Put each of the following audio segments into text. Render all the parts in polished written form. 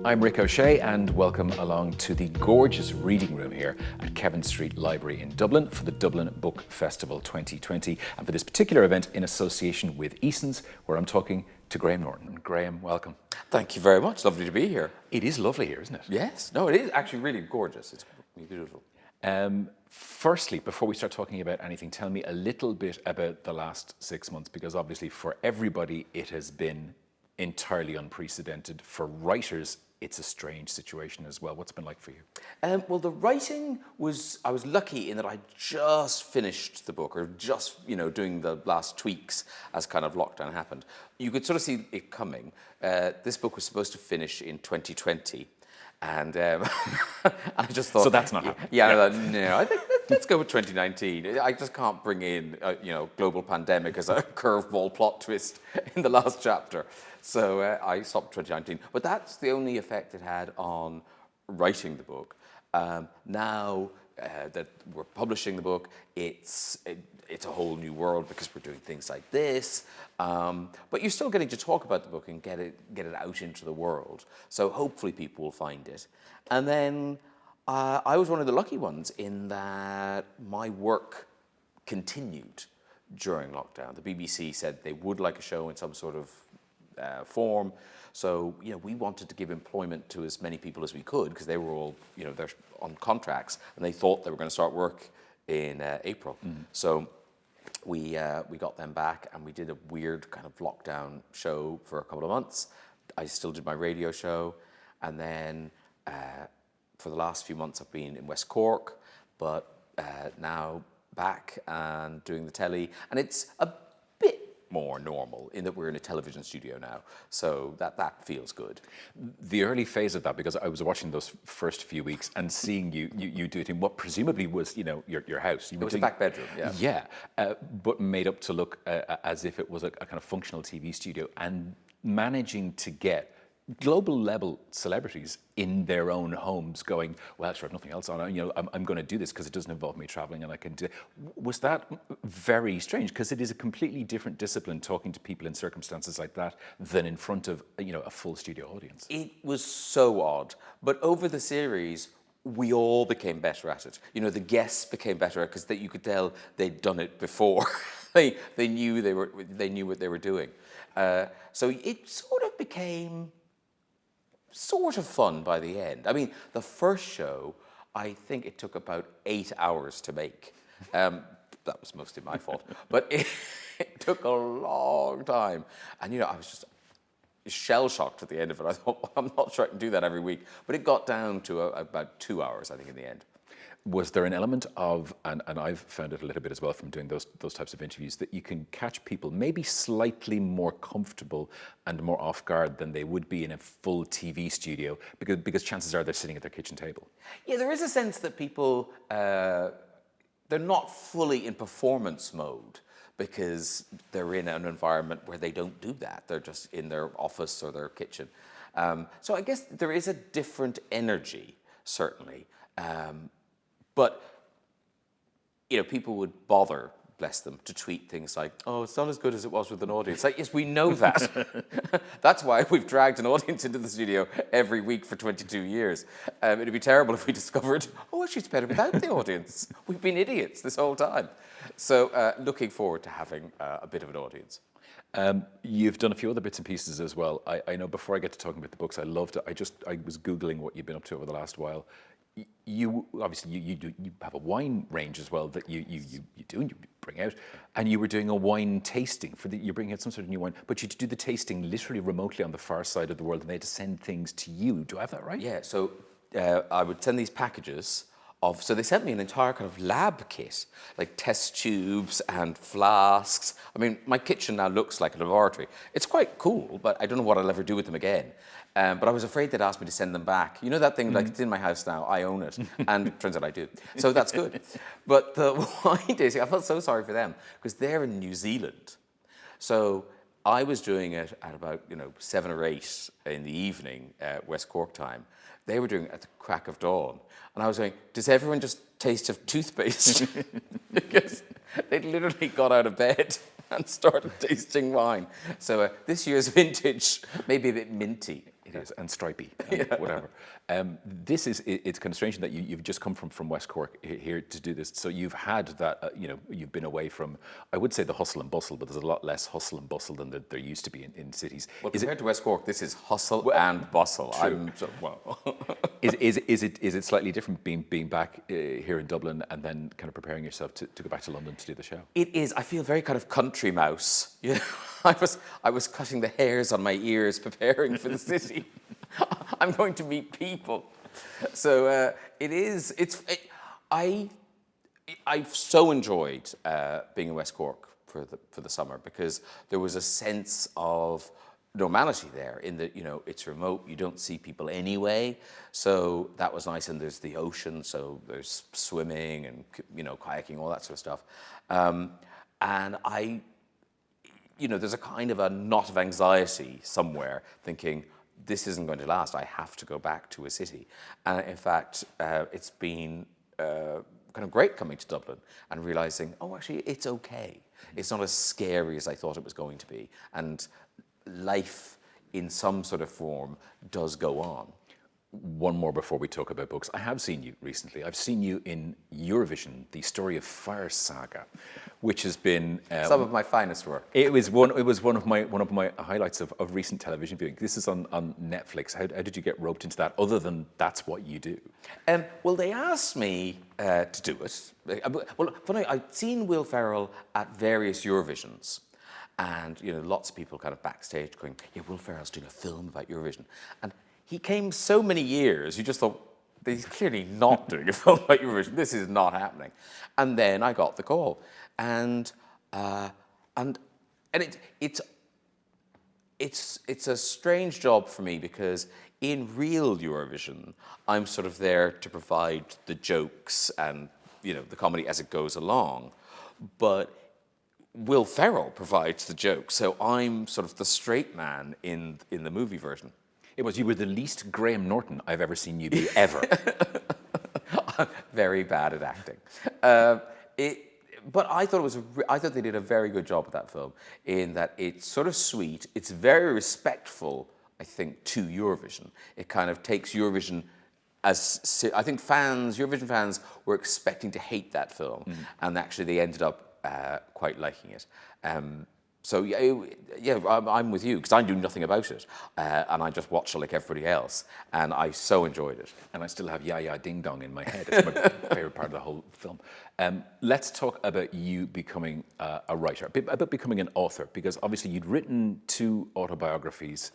I'm Rick O'Shea and welcome along to the gorgeous reading room here at Kevin Street Library in Dublin for the Dublin Book Festival 2020 and for this particular event in association with Eason's, where I'm talking to Graham Norton. Graham, welcome. Thank you very much. Lovely to be here. It is lovely here, isn't it? Yes. No, it is actually really gorgeous. It's beautiful. Firstly, before we start talking about anything, tell me a little bit about the last 6 months, because obviously for everybody it has been entirely unprecedented. For writers, it's a strange situation as well. What's it been like for you? Well, the writing was, I was lucky in that I just finished the book, or just, doing the last tweaks as kind of lockdown happened. You could sort of see it coming. This book was supposed to finish in 2020. And I just thought... So that's not happening. Yeah. No, I think let's go with 2019. I just can't bring in, global pandemic as a curveball plot twist in the last chapter. So I stopped 2019. But that's the only effect it had on writing the book. Now that we're publishing the book, it's a whole new world because we're doing things like this. But you're still getting to talk about the book and get it out into the world. So hopefully people will find it. And then I was one of the lucky ones in that my work continued during lockdown. The BBC said they would like a show in some sort of form. So, we wanted to give employment to as many people as we could because they were all, they're on contracts and they thought they were going to start work in April. Mm. So we got them back and we did a weird kind of lockdown show for a couple of months. I still did my radio show, and then for the last few months I've been in West Cork, but now back and doing the telly, and it's a bit more normal in that we're in a television studio now, so that feels good. The early phase of that, because I was watching those first few weeks and seeing you do it in what presumably was your house. It was a back bedroom, yeah. Yeah, but made up to look as if it was a kind of functional TV studio, and managing to get global level celebrities in their own homes going, well, sure, nothing else on. I'm going to do this because it doesn't involve me traveling, and I can do. Was that very strange? Because it is a completely different discipline talking to people in circumstances like that than in front of a full studio audience. It was so odd, but over the series, we all became better at it. The guests became better because you could tell they'd done it before. they knew what they were doing. So it sort of became sort of fun by the end. I mean, the first show, I think it took about 8 hours to make. That was mostly my fault. But it took a long time. And, I was just shell-shocked at the end of it. I thought, well, I'm not sure I can do that every week. But it got down to about 2 hours, I think, in the end. Was there an element of, and I've found it a little bit as well from doing those types of interviews, that you can catch people maybe slightly more comfortable and more off guard than they would be in a full TV studio, because chances are they're sitting at their kitchen table? Yeah, there is a sense that people, they're not fully in performance mode because they're in an environment where they don't do that. They're just in their office or their kitchen. So I guess there is a different energy, certainly. But, people would bother, bless them, to tweet things like, oh, it's not as good as it was with an audience. Like, yes, we know that. That's why we've dragged an audience into the studio every week for 22 years. It'd be terrible if we discovered, oh, actually, it's better without the audience. We've been idiots this whole time. So looking forward to having a bit of an audience. You've done a few other bits and pieces as well. I know before I get to talking about the books, I loved it. I was Googling what you've been up to over the last while. You obviously you have a wine range as well that you do and you bring out, and you were doing a wine tasting you're bringing out some sort of new wine, but you do the tasting literally remotely on the far side of the world, and they had to send things to you. Do I have that right? Yeah. So I would send these packages so they sent me an entire kind of lab kit, like test tubes and flasks. I mean, my kitchen now looks like a laboratory. It's quite cool, but I don't know what I'll ever do with them again. But I was afraid they'd ask me to send them back. You know that thing, like it's in my house now, I own it. And it turns out I do. So that's good. But the wine tasting, I felt so sorry for them because they're in New Zealand. So I was doing it at about 7 or 8 in the evening, West Cork time. They were doing it at the crack of dawn. And I was going, does everyone just taste of toothpaste? Because they'd literally got out of bed and started tasting wine. So this year's vintage may be a bit minty. It is, and stripy, and whatever. It's kind of strange that you've just come from West Cork here to do this. So you've had that, you've been away from, I would say, the hustle and bustle, but there's a lot less hustle and bustle than there used to be in cities. Well, compared to West Cork, this is hustle and bustle. True. Is it slightly different being back here in Dublin and then kind of preparing yourself to go back to London to do the show? It is. I feel very kind of country mouse. I was cutting the hairs on my ears, preparing for the city. I'm going to meet people, so it is. I've so enjoyed being in West Cork for the summer because there was a sense of normality there in that it's remote, you don't see people anyway, so that was nice. And there's the ocean, so there's swimming and kayaking, all that sort of stuff, and there's a kind of a knot of anxiety somewhere thinking this isn't going to last, I have to go back to a city. And in fact it's been kind of great coming to Dublin and realizing, oh, actually it's okay, it's not as scary as I thought it was going to be, and life in some sort of form does go on. One more before we talk about books. I have seen you recently. I've seen you in Eurovision, the Story of Fire saga, which has been some of my finest work. It was one of my highlights of recent television viewing. This is on Netflix. How did you get roped into that? Other than that's what you do. Well, they asked me to do it. Well, funny, I'd seen Will Ferrell at various Eurovisions. And lots of people kind of backstage going, yeah, Will Ferrell's doing a film about Eurovision. And he came so many years, you just thought, he's clearly not doing a film about Eurovision. This is not happening. And then I got the call. And it's a strange job for me because in real Eurovision, I'm sort of there to provide the jokes and the comedy as it goes along. But Will Ferrell provides the joke, so I'm sort of the straight man in the movie version. You were the least Graham Norton I've ever seen you be, ever. Very bad at acting. But I thought I thought they did a very good job with that film in that it's sort of sweet, it's very respectful, I think, to Eurovision. It kind of takes Eurovision as, I think Eurovision fans were expecting to hate that film, and actually they ended up quite liking it. So I'm with you because I knew nothing about it, and I just watched it like everybody else, and I so enjoyed it. And I still have Ya Ya Ding Dong in my head. It's my favorite part of the whole film. Let's talk about you becoming a writer, about becoming an author, because obviously you'd written 2 autobiographies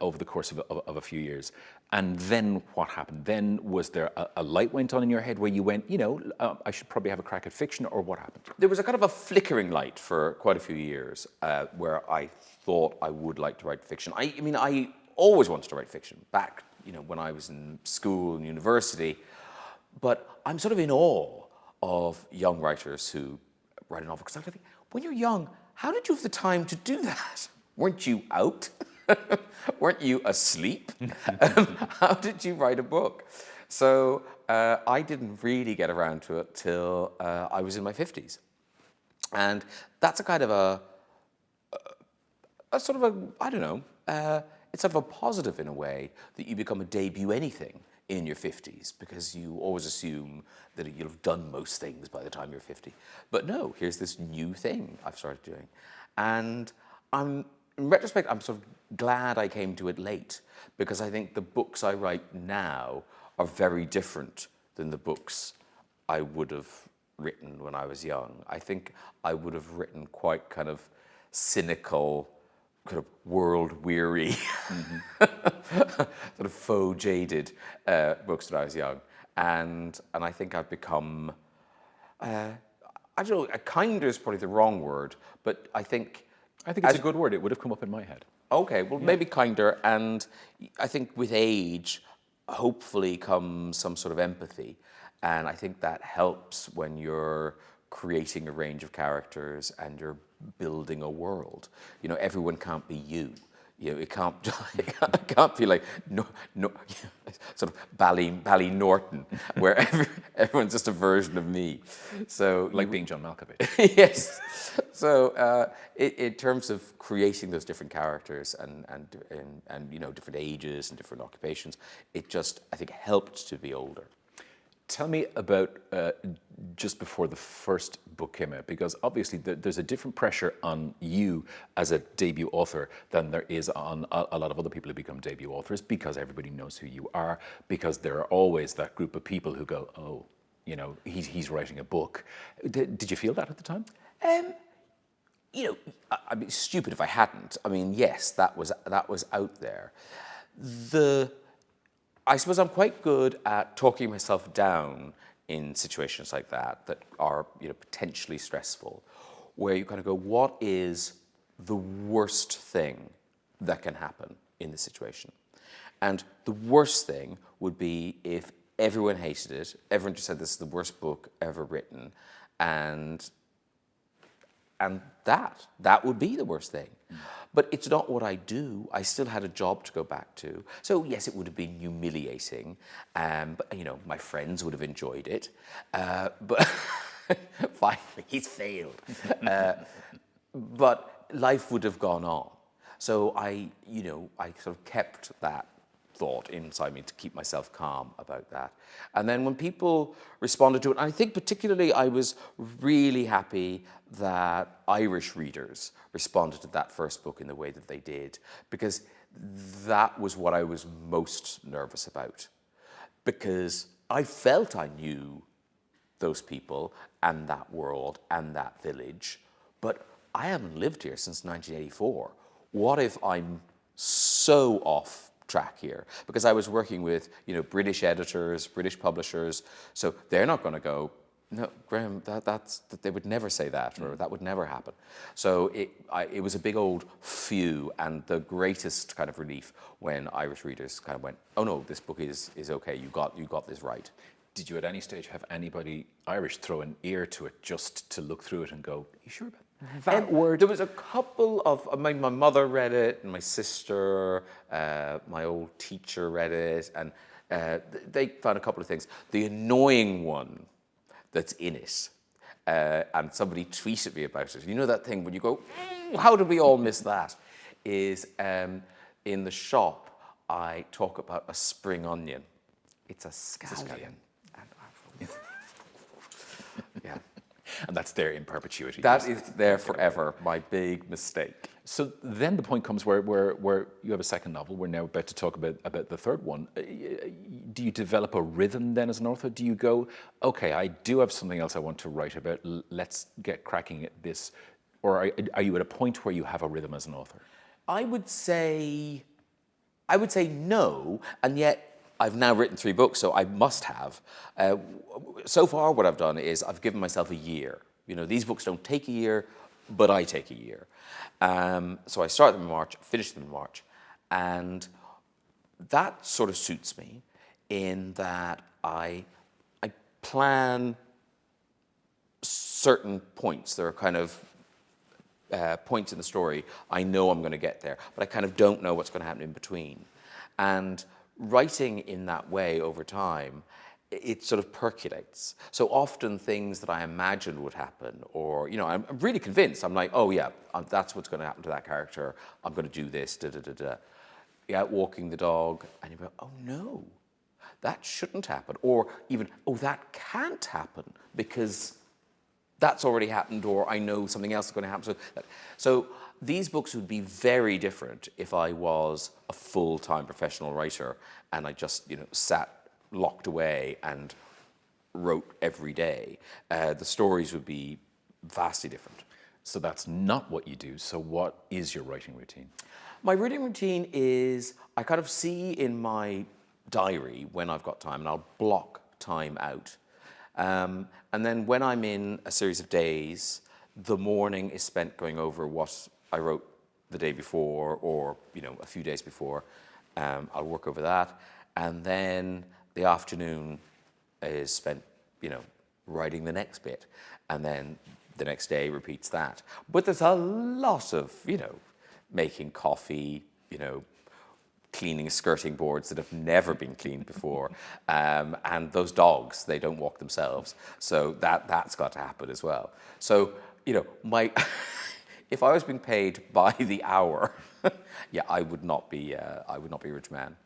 over the course of a few years. And then what happened? Then was there a light went on in your head where you went, I should probably have a crack at fiction, or what happened? There was a kind of a flickering light for quite a few years where I thought I would like to write fiction. I mean, I always wanted to write fiction back, when I was in school and university. But I'm sort of in awe of young writers who write a novel, because I think, when you're young, how did you have the time to do that? Weren't you out? Weren't you asleep? How did you write a book? So I didn't really get around to it till I was in my 50s. And that's a kind of a sort of a, I don't know, it's sort of a positive in a way that you become a debut anything in your 50s, because you always assume that you'll have done most things by the time you're 50. But no, here's this new thing I've started doing. And in retrospect, I'm sort of glad I came to it late, because I think the books I write now are very different than the books I would have written when I was young. I think I would have written quite kind of cynical, kind of world-weary, sort of faux jaded books when I was young. And I think I've become, I don't know, kinder is probably the wrong word, but I think it's a good word. It would have come up in my head. Okay, well, maybe kinder. And I think with age, hopefully comes some sort of empathy. And I think that helps when you're creating a range of characters and you're building a world. You know, everyone can't be you. You know, it can't, it can't be like sort of Bally Norton, where everyone's just a version of me. So Like being John Malkovich. yes. So in terms of creating those different characters and you know, different ages and different occupations, it just, I think, helped to be older. Tell me about just before the first book came out, because obviously there's a different pressure on you as a debut author than there is on a lot of other people who become debut authors, because everybody knows who you are, because there are always that group of people who go, oh, you know, he's writing a book. Did you feel that at the time? You know, I'd be stupid if I hadn't. I mean, yes, that was out there. I suppose I'm quite good at talking myself down in situations like that are, you know, potentially stressful, where you kind of go, what is the worst thing that can happen in this situation? And the worst thing would be if everyone hated it, everyone just said this is the worst book ever written, and that would be the worst thing. But it's not what I do. I still had a job to go back to. So yes, it would have been humiliating. But, you know, my friends would have enjoyed it. But finally, he's failed. But life would have gone on. So I sort of kept that thought inside me to keep myself calm about that. And then when people responded to it, I think particularly I was really happy that Irish readers responded to that first book in the way that they did, because that was what I was most nervous about, because I felt I knew those people and that world and that village, but I haven't lived here since 1984. What if I'm so off track here? Because I was working with, you know, British editors, British publishers, so they're not going to go, no, Graham, they would never say that, or that would never happen. So it was a big old phew, and the greatest kind of relief when Irish readers kind of went, oh no, this book is okay, you got this right. Did you at any stage have anybody Irish throw an ear to it just to look through it and go, are you sure about that word? There was a couple of, my mother read it, and my sister, my old teacher read it, and they found a couple of things. The annoying one that's in it, and somebody tweeted me about it. You know that thing when you go, how did we all miss that? Is in the shop, I talk about a spring onion. It's a scallion. Yeah. And that's there in perpetuity. That is there forever, my big mistake. So then the point comes where you have a second novel. We're now about to talk about the third one. Do you develop a rhythm then as an author? Do you go, okay, I do have something else I want to write about, let's get cracking at this? Or are you at a point where you have a rhythm as an author? I would say no, and yet I've now written 3 books, so I must have. So far, what I've done is I've given myself a year. You know, these books don't take a year, but I take a year. So I start them in March, finish them in March, and that sort of suits me in that I plan certain points. There are kind of points in the story I know I'm going to get there, but I kind of don't know what's going to happen in between. And writing in that way over time, it sort of percolates. So often things that I imagined would happen, or, you know, I'm really convinced, I'm like, oh yeah, that's what's going to happen to that character, I'm going to do this, You're out walking the dog, and you go, oh no, that shouldn't happen. Or even, oh, that can't happen, because that's already happened, or I know something else is going to happen. So these books would be very different if I was a full-time professional writer and I just, you know, sat locked away and wrote every day. The stories would be vastly different. So that's not what you do. So what is your writing routine? My reading routine is, I kind of see in my diary when I've got time, and I'll block time out. And then when I'm in a series of days, the morning is spent going over what I wrote the day before or, a few days before. I'll work over that. And then the afternoon is spent, writing the next bit. And then the next day repeats that. But there's a lot of, making coffee, cleaning skirting boards that have never been cleaned before. And those dogs, they don't walk themselves. So that's got to happen as well. So, if I was being paid by the hour, yeah, I would not be a rich man.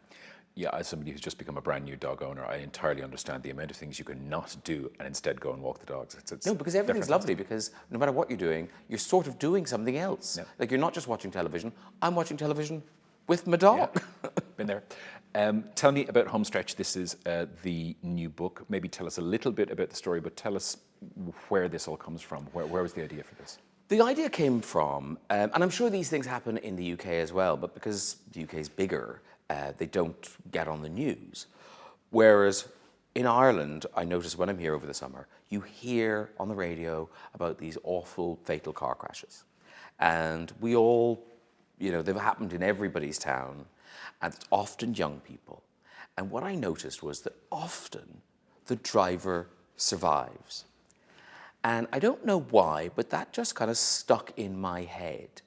Yeah, as somebody who's just become a brand new dog owner, I entirely understand the amount of things you can not do and instead go and walk the dogs. No, because everything's lovely, because no matter what you're doing, you're sort of doing something else. Yeah. Like, you're not just watching television. I'm watching television with my dog. Yeah. Been there. Tell me about Homestretch. This is the new book. Maybe tell us a little bit about the story, but tell us where this all comes from. Where was the idea for this? The idea came from, and I'm sure these things happen in the UK as well, but because the UK is bigger, they don't get on the news. Whereas in Ireland, I notice when I'm here over the summer, you hear on the radio about these awful, fatal car crashes. And we all, they've happened in everybody's town, and it's often young people. And what I noticed was that often the driver survives. And I don't know why, but that just kind of stuck in my head.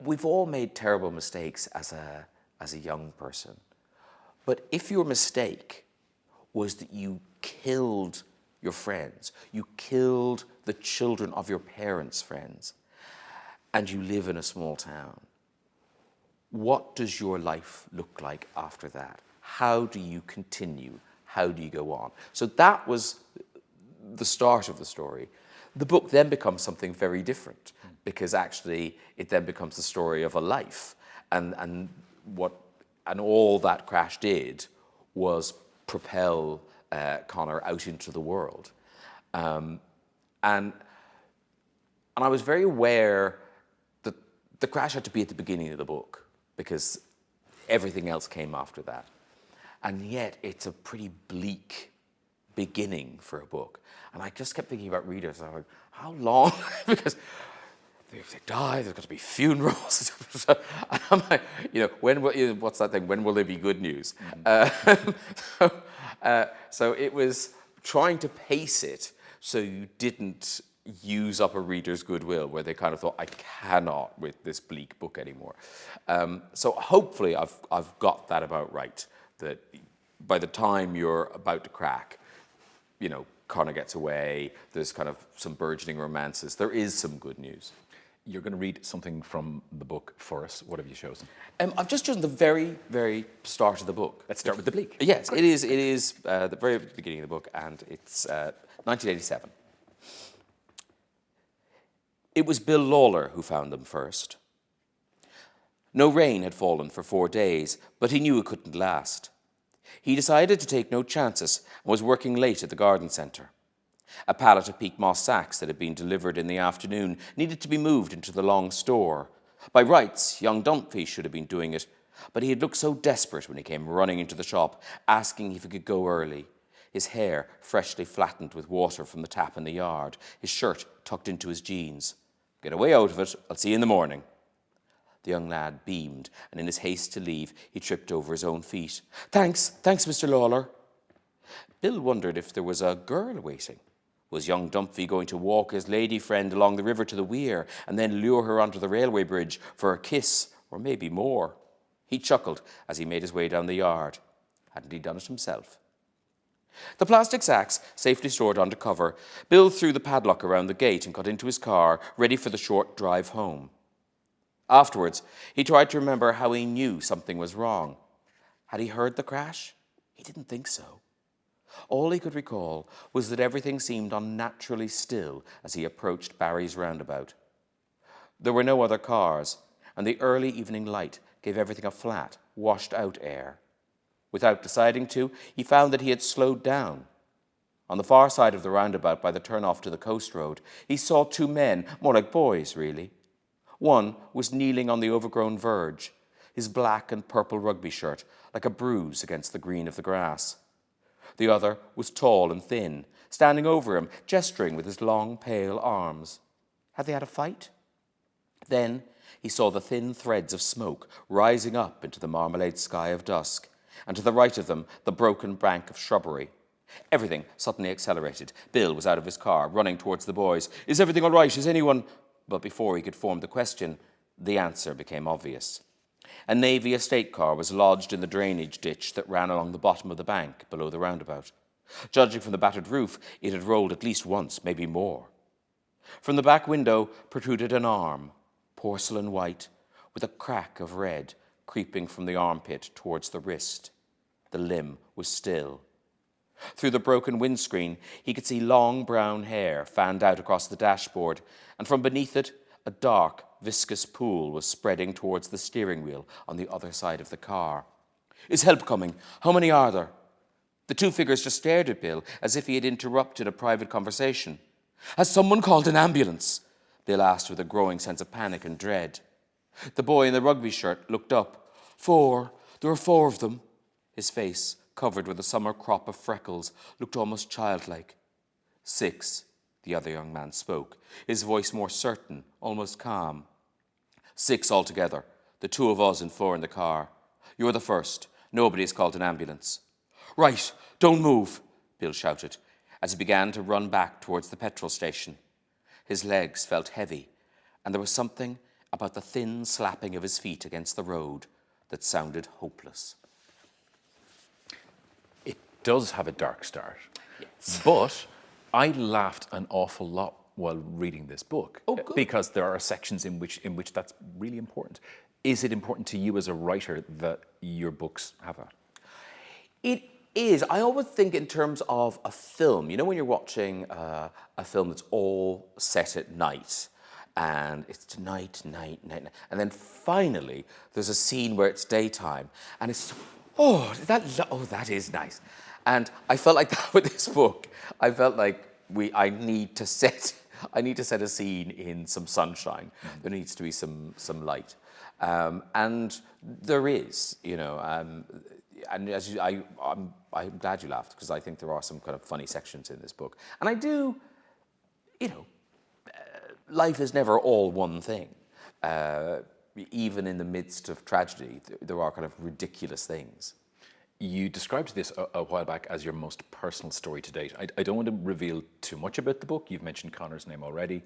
We've all made terrible mistakes as a young person. But if your mistake was that you killed your friends, you killed the children of your parents' friends, and you live in a small town, what does your life look like after that? How do you continue? How do you go on? So that was the start of the story. The book then becomes something very different, because actually it then becomes the story of a life. And all that crash did was propel Connor out into the world. And I was very aware that the crash had to be at the beginning of the book, because everything else came after that. And yet it's a pretty bleak beginning for a book. And I just kept thinking about readers. I'm like, how long? Because if they die, there's got to be funerals. And I'm like, what's that thing? When will there be good news? So it was trying to pace it so you didn't use up a reader's goodwill, where they kind of thought, I cannot with this bleak book anymore. So hopefully I've got that about right, that by the time you're about to crack, Connor gets away, there's kind of some burgeoning romances, there is some good news. You're going to read something from the book for us. What have you chosen? I've just chosen the very, very start of the book. Let's start with the bleak. Yes, it is the very beginning of the book, and it's 1987. It was Bill Lawler who found them first. No rain had fallen for 4 days, but he knew it couldn't last. He decided to take no chances and was working late at the garden centre. A pallet of peak moss sacks that had been delivered in the afternoon needed to be moved into the long store. By rights, young Dunphy should have been doing it, but he had looked so desperate when he came running into the shop, asking if he could go early. His hair freshly flattened with water from the tap in the yard, his shirt tucked into his jeans. Get away out of it, I'll see you in the morning. The young lad beamed, and in his haste to leave, he tripped over his own feet. Thanks, Mr. Lawler. Bill wondered if there was a girl waiting. Was young Dunphy going to walk his lady friend along the river to the weir and then lure her onto the railway bridge for a kiss, or maybe more? He chuckled as he made his way down the yard. Hadn't he done it himself? The plastic sacks safely stored under cover, Bill threw the padlock around the gate and got into his car, ready for the short drive home. Afterwards, he tried to remember how he knew something was wrong. Had he heard the crash? He didn't think so. All he could recall was that everything seemed unnaturally still as he approached Barry's roundabout. There were no other cars, and the early evening light gave everything a flat, washed-out air. Without deciding to, he found that he had slowed down. On the far side of the roundabout by the turn-off to the coast road, he saw two men, more like boys, really. One was kneeling on the overgrown verge, his black and purple rugby shirt like a bruise against the green of the grass. The other was tall and thin, standing over him, gesturing with his long, pale arms. Had they had a fight? Then he saw the thin threads of smoke rising up into the marmalade sky of dusk, and to the right of them, the broken bank of shrubbery. Everything suddenly accelerated. Bill was out of his car, running towards the boys. "Is everything all right? Is anyone—" But before he could form the question, the answer became obvious. A Navy estate car was lodged in the drainage ditch that ran along the bottom of the bank below the roundabout. Judging from the battered roof, it had rolled at least once, maybe more. From the back window protruded an arm, porcelain white, with a crack of red creeping from the armpit towards the wrist. The limb was still. Through the broken windscreen, he could see long brown hair fanned out across the dashboard, and from beneath it, a dark, viscous pool was spreading towards the steering wheel on the other side of the car. "Is help coming? How many are there?" The two figures just stared at Bill as if he had interrupted a private conversation. "Has someone called an ambulance?" Bill asked with a growing sense of panic and dread. The boy in the rugby shirt looked up. "4. There are 4 of them." His face, covered with a summer crop of freckles, looked almost childlike. 6, the other young man spoke, his voice more certain, almost calm. 6 altogether, the 2 of us and 4 in the car. You're the first. Nobody has called an ambulance. "Right, don't move," Bill shouted, as he began to run back towards the petrol station. His legs felt heavy, and there was something about the thin slapping of his feet against the road that sounded hopeless. It does have a dark start. Yes. But I laughed an awful lot while reading this book. Oh, good. Because there are sections in which that's really important. Is it important to you as a writer that your books have that? It is. I always think in terms of a film. You know when you're watching a film that's all set at night, and it's night, and then finally there's a scene where it's daytime, and it's, that is nice. And I felt like that with this book. I felt like I need to set a scene in some sunshine. There needs to be some light, and there is, and as I'm glad you laughed, because I think there are some kind of funny sections in this book. And I do, life is never all one thing. Even in the midst of tragedy, there are kind of ridiculous things. You described this a while back as your most personal story to date. I don't want to reveal too much about the book. You've mentioned Connor's name already.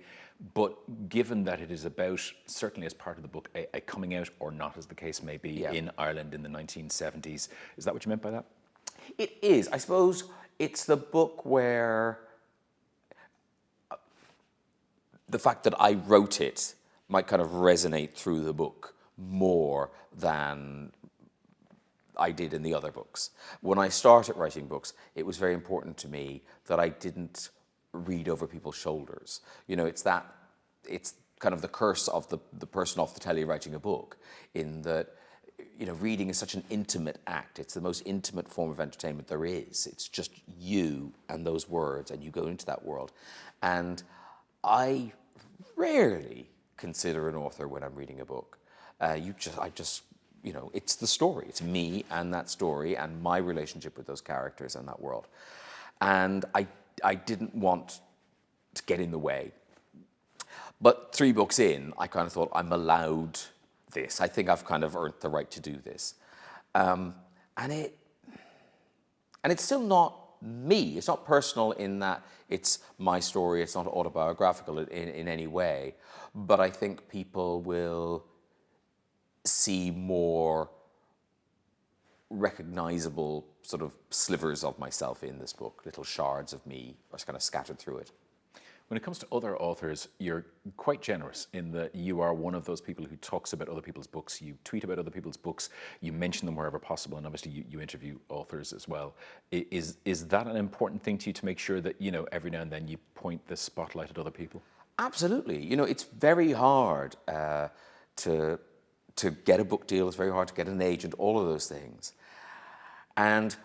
But given that it is about, certainly as part of the book, a coming out, or not as the case may be, in Ireland in the 1970s, is that what you meant by that? It is. I suppose it's the book where the fact that I wrote it might kind of resonate through the book more than I did in the other books. When I started writing books, it was very important to me that I didn't read over people's shoulders. It's kind of the curse of the person off the telly writing a book, in that, reading is such an intimate act. It's the most intimate form of entertainment there is. It's just you and those words, and you go into that world. And I rarely consider an author when I'm reading a book. It's the story. It's me and that story and my relationship with those characters and that world. And I didn't want to get in the way. But 3 books in, I kind of thought, I'm allowed this. I think I've kind of earned the right to do this. And it's still not me. It's not personal in that it's my story. It's not autobiographical in any way. But I think people will see more recognizable sort of slivers of myself in this book. Little shards of me are kind of scattered through it. When it comes to other authors, you're quite generous in that you are one of those people who talks about other people's books. You tweet about other people's books. You mention them wherever possible, and obviously you interview authors as well. Is that an important thing to you, to make sure that, every now and then you point the spotlight at other people? Absolutely. It's very hard to get a book deal. It's very hard to get an agent, all of those things. And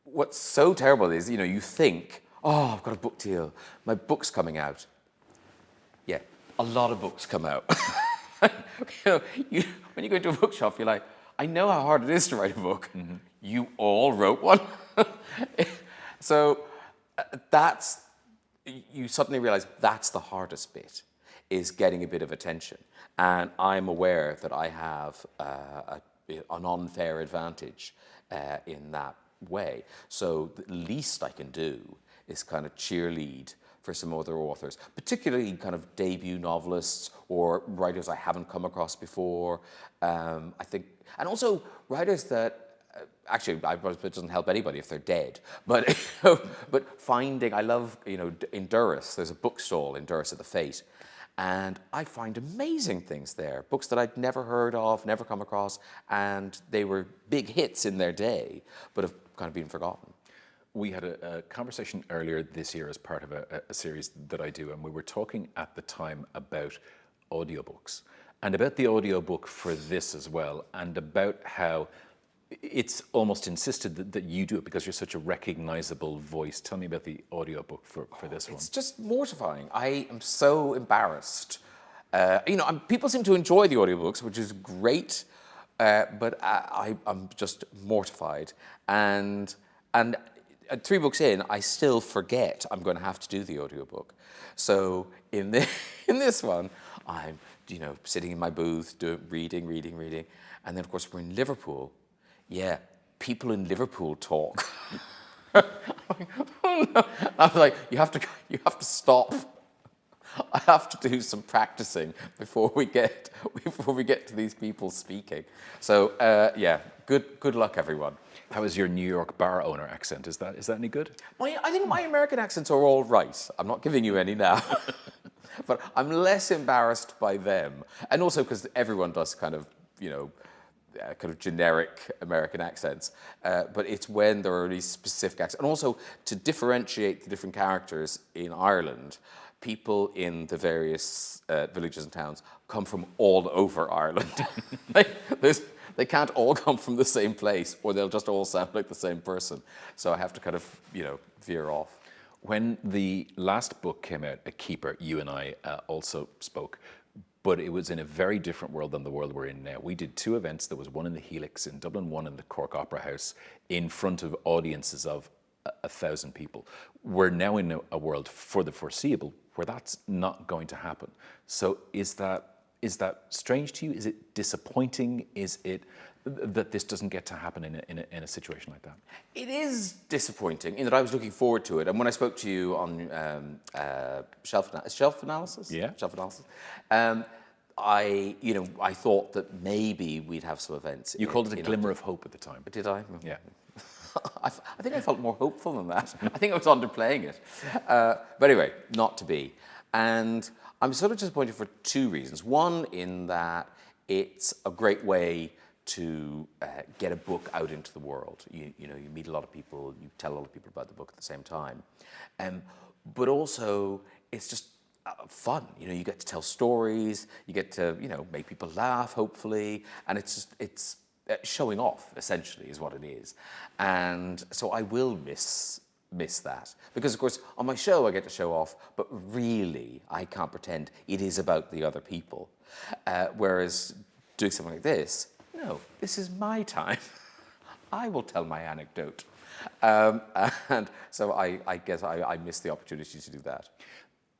what's so terrible is, you think, oh, I've got a book deal. My book's coming out. Yeah, a lot of books come out. When you go into a bookshop, you're like, I know how hard it is to write a book. Mm-hmm. You all wrote one. So you suddenly realize that's the hardest bit. is getting a bit of attention. And I'm aware that I have an unfair advantage in that way. So the least I can do is kind of cheerlead for some other authors, particularly kind of debut novelists or writers I haven't come across before. I think, and also writers that actually, I suppose it doesn't help anybody if they're dead. But but finding, I love, in Durris, there's a bookstall in Durris at the Fate, and I find amazing things there. Books that I'd never heard of, never come across, and they were big hits in their day, but have kind of been forgotten. We had a conversation earlier this year as part of a series that I do, and we were talking at the time about audiobooks and about the audiobook for this as well, and about how it's almost insisted that you do it because you're such a recognizable voice. Tell me about the audiobook for this one. It's just mortifying. I am so embarrassed. People seem to enjoy the audiobooks, which is great, but I'm just mortified. And 3 books in, I still forget I'm going to have to do the audiobook. So in this one, I'm sitting in my booth, reading, and then of course we're in Liverpool. Yeah, people in Liverpool talk. I'm like, oh no. I was like, you have to stop. I have to do some practicing before we get to these people speaking. So yeah, good luck, everyone. How is your New York bar owner accent? Is that any good? I think my American accents are all right. I'm not giving you any now. But I'm less embarrassed by them. And also because everyone does kind of generic American accents. But it's when there are these specific accents. And also to differentiate the different characters in Ireland, people in the various villages and towns come from all over Ireland. They can't all come from the same place, or they'll just all sound like the same person. So I have to kind of, veer off. When the last book came out, A Keeper, you and I also spoke, but it was in a very different world than the world we're in now. We did 2 events. There was one in the Helix in Dublin, one in the Cork Opera House, in front of audiences of 1,000 people. We're now in a world for the foreseeable where that's not going to happen. So is that strange to you? Is it disappointing? Is it that this doesn't get to happen in a situation like that? It is disappointing in that I was looking forward to it. And when I spoke to you on shelf analysis? Yeah. Shelf analysis. I thought that maybe we'd have some events. You called it a glimmer of hope at the time. Did I? Yeah. I think I felt more hopeful than that. I think I was underplaying it. But anyway, not to be. And I'm sort of disappointed for 2 reasons. One, in that it's a great way to get a book out into the world. You meet a lot of people, you tell a lot of people about the book at the same time. But also, it's just fun. You get to tell stories, you get to, make people laugh, hopefully, and it's showing off, essentially, is what it is. And so I will miss that. Because, of course, on my show I get to show off, but really I can't pretend it is about the other people. Whereas doing something like this, no, this is my time. I will tell my anecdote. And so I guess I missed the opportunity to do that.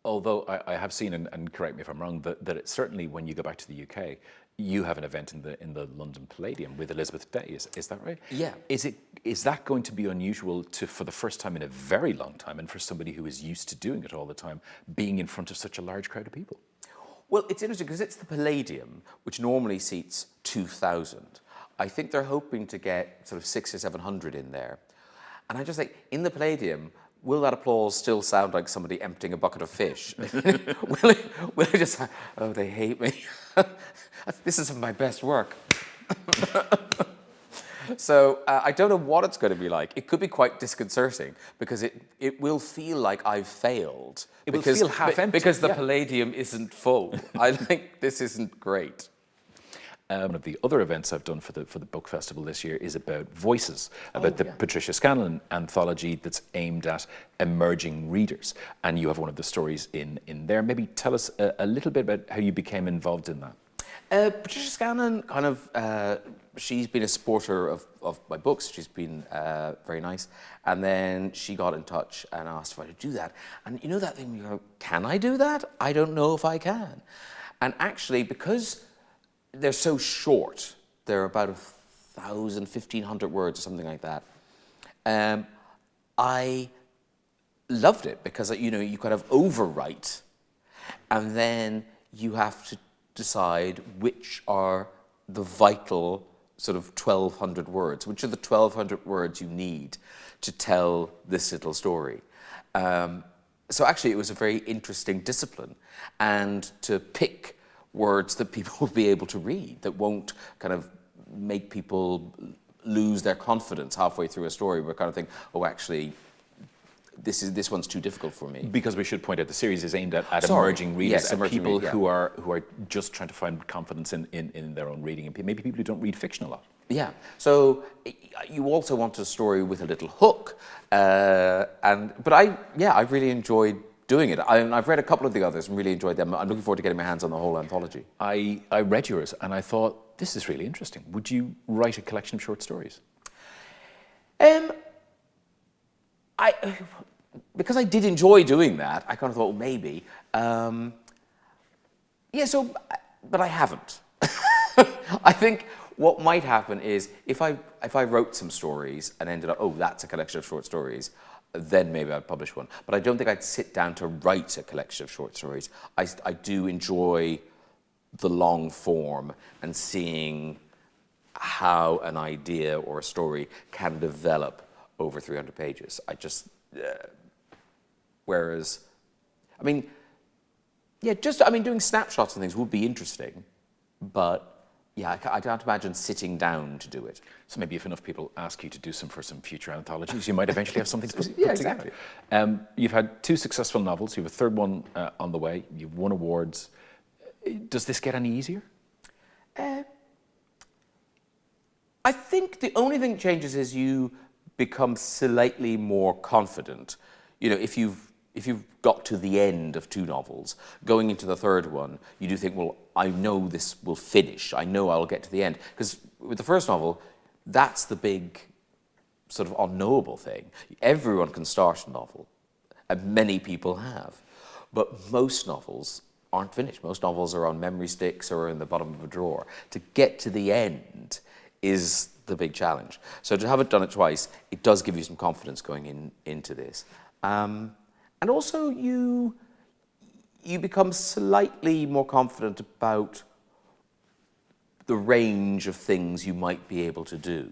Although I have seen, and correct me if I'm wrong, that it certainly when you go back to the UK, you have an event in the London Palladium with Elizabeth Day. Is that right? Yeah. Is that going to be unusual for the first time in a very long time, and for somebody who is used to doing it all the time, being in front of such a large crowd of people? Well, it's interesting because it's the Palladium, which normally seats 2,000. I think they're hoping to get sort of 600 or 700 in there. And I just think, in the Palladium, will that applause still sound like somebody emptying a bucket of fish? will it just, oh, they hate me. This isn't my best work. So I don't know what it's going to be like. It could be quite disconcerting because it will feel like I've failed. It will feel half empty. Because the Palladium isn't full. I think this isn't great. One of the other events I've done for the book festival this year is about voices, about the Patricia Scanlon anthology that's aimed at emerging readers. And you have one of the stories in there. Maybe tell us a little bit about how you became involved in that. Patricia Scanlon kind of she's been a supporter of my books. She's been very nice. And then she got in touch and asked if I could do that. And you know that thing, you go, can I do that? I don't know if I can. And actually, because they're so short, they're about 1,000, 1,500 words or something like that, I loved it because, you know, you kind of overwrite and then you have to decide which are the vital sort of 1,200 words, which are the 1,200 words you need to tell this little story. So actually it was a very interesting discipline, and to pick words that people will be able to read, that won't kind of make people lose their confidence halfway through a story, where kind of think, oh, actually, this one's too difficult for me. Because we should point out the series is aimed at emerging readers, yes, and emerging people yeah. who are just trying to find confidence in their own reading, and maybe people who don't read fiction a lot. Yeah. So you also want a story with a little hook, but I really enjoyed doing it. I've read a couple of the others and really enjoyed them. I'm looking forward to getting my hands on the whole anthology. I read yours and I thought, this is really interesting. Would you write a collection of short stories? Because I did enjoy doing that, I kind of thought, well, maybe. But I haven't. I think what might happen is if I wrote some stories and ended up, oh, that's a collection of short stories, then maybe I'd publish one. But I don't think I'd sit down to write a collection of short stories. I do enjoy the long form and seeing how an idea or a story can develop over 300 pages. Whereas, doing snapshots and things would be interesting, but yeah, I can't imagine sitting down to do it. So maybe if enough people ask you to do some for some future anthologies, you might eventually have something to put Yeah, together. exactly. You've had 2 successful novels. You have a third one on the way. You've won awards. Does this get any easier? I think the only thing that changes is you become slightly more confident. You know, if you've got to the end of 2 novels, going into the third one, you do think, well, I know this will finish. I know I'll get to the end. Because with the first novel, that's the big sort of unknowable thing. Everyone can start a novel, and many people have. But most novels aren't finished. Most novels are on memory sticks or in the bottom of a drawer. To get to the end is the big challenge. So to have it done it twice, it does give you some confidence going into this. And also you become slightly more confident about the range of things you might be able to do,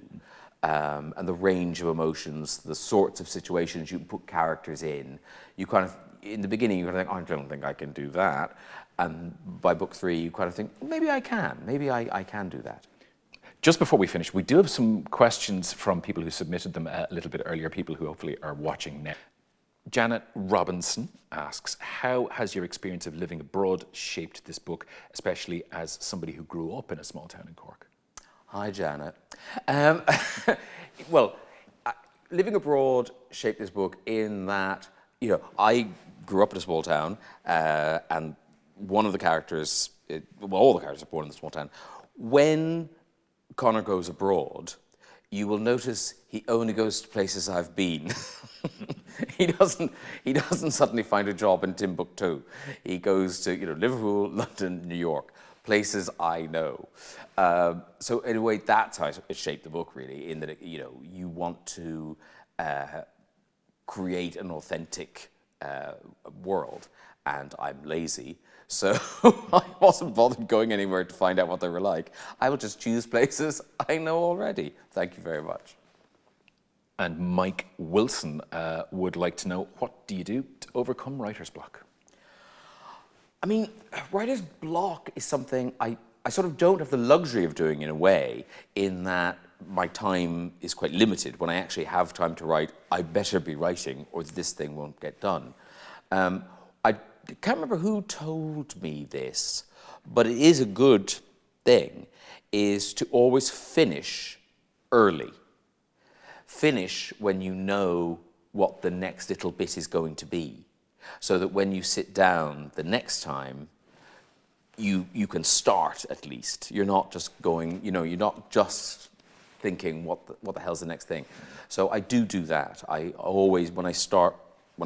and the range of emotions, the sorts of situations you can put characters in. You kind of, in the beginning, you kind of think, oh, I don't think I can do that. And by book 3, you kind of think, well, maybe I can. Maybe I can do that. Just before we finish, we do have some questions from people who submitted them a little bit earlier, people who hopefully are watching now. Janet Robinson asks, how has your experience of living abroad shaped this book, especially as somebody who grew up in a small town in Cork? Hi, Janet. Living abroad shaped this book in that, you know, I grew up in a small town, and one of the characters, all the characters are born in the small town. When Connor goes abroad, you will notice he only goes to places I've been. He doesn't suddenly find a job in Timbuktu. He goes to, you know, Liverpool, London, New York, places I know. So in a way, that's how it shaped the book, really, in that, you want to create an authentic world, and I'm lazy. So I wasn't bothered going anywhere to find out what they were like. I will just choose places I know already. Thank you very much. And Mike Wilson would like to know, what do you do to overcome writer's block? I mean, writer's block is something I sort of don't have the luxury of doing in a way, in that my time is quite limited. When I actually have time to write, I better be writing or this thing won't get done. I can't remember who told me this, but it is a good thing, is to always finish early. Finish when you know what the next little bit is going to be, so that when you sit down the next time, you can start at least. You're not just going, you're not just thinking what the hell's the next thing. So I do that. I always, when I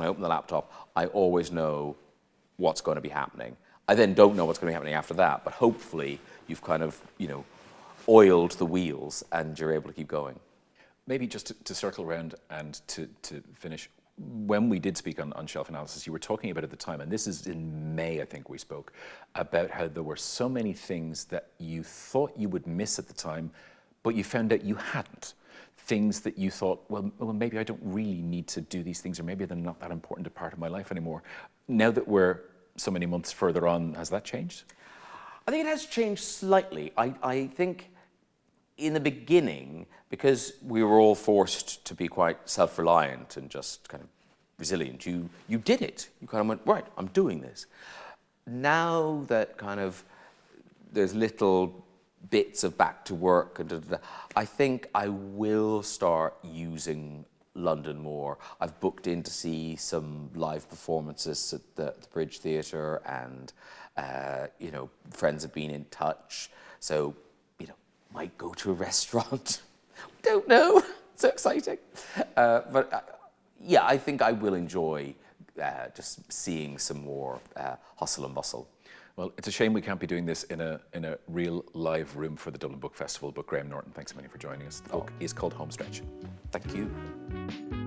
open the laptop, I always know what's going to be happening. I then don't know what's going to be happening after that, but hopefully you've kind of, oiled the wheels and you're able to keep going. Maybe just to circle around and to finish, when we did speak on shelf analysis, you were talking about at the time, and this is in May, I think we spoke, about how there were so many things that you thought you would miss at the time, but you found out you hadn't. Things that you thought, well, maybe I don't really need to do these things, or maybe they're not that important a part of my life anymore. Now that we're so many months further on, has that changed? I think it has changed slightly. I think in the beginning, because we were all forced to be quite self-reliant and just kind of resilient, you did it. You kind of went, right, I'm doing this. Now that kind of there's little bits of back to work, and I think I will start using London more. I've booked in to see some live performances at the Bridge Theatre, and friends have been in touch. So, might go to a restaurant. Don't know. So exciting. I think I will enjoy just seeing some more hustle and bustle. Well, it's a shame we can't be doing this in a real live room for the Dublin Book Festival, but Graham Norton, thanks so much for joining us. The book is called Homestretch. Thank you.